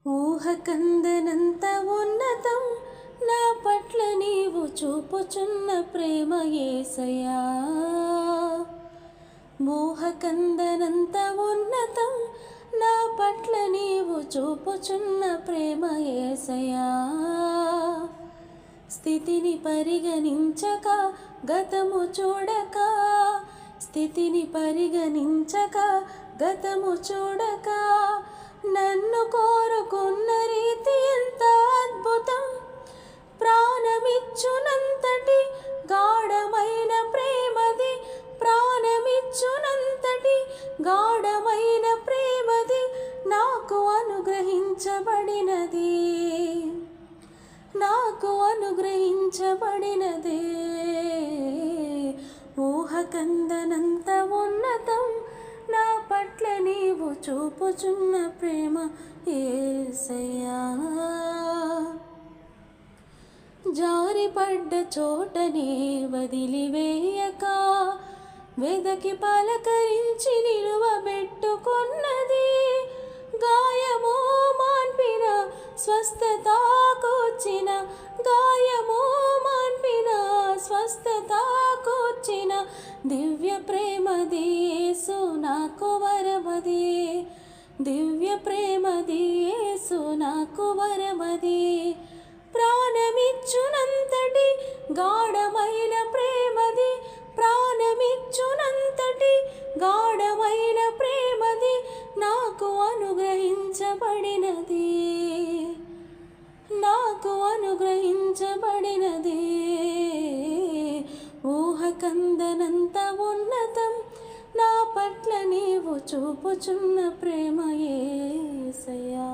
ఊహకందనంత ఉన్నతం నా పట్ల నీవు చూపుచున్న ప్రేమ యేసయ్యా. ఊహకందనంత ఉన్నతం నా పట్ల నీవు చూపుచున్న ప్రేమ యేసయ్యా. స్థితిని పరిగణించక గతము చూడక, స్థితిని పరిగణించక గతము చూడక, నన్ను కోరుకున్న రీతి ఎంత అద్భుతం. ప్రాణమిచ్చునంతటి గాఢమైన ప్రేమది, ప్రాణమిచ్చునంతటి గాఢమైన ప్రేమది నాకు అనుగ్రహించబడినది, నాకు అనుగ్రహించబడినదే. ఊహకందనంత ఉన్నతం నా పట్ల నీవు చూపుచున్న ప్రేమ యేసయ్యా. జారిపడ్డ చోటనే వదిలివేయక, వెదకి పలకరించి నిలువబెట్టుకున్నది. గాయమో మాన్పిన స్వస్థత కూర్చిన, గాయమో మాన్పిన స్వస్థత కూర్చిన దివ్య ప్రేమది యేసు నాకు వరమది, దివ్య ప్రేమది యేసు నాకు వరమది. ప్రాణమిచ్చునంతటి గాఢమైన ప్రేమది, ప్రాణమిచ్చునంతటి గాఢమైన ప్రేమది నాకు అనుగ్రహించబడినది, నాకు అనుగ్రహించబడినది. ఊహకందనంత ఉన్నతం నా పట్ల నీవు చూపుచున్న ప్రేమ యేసయ్యా.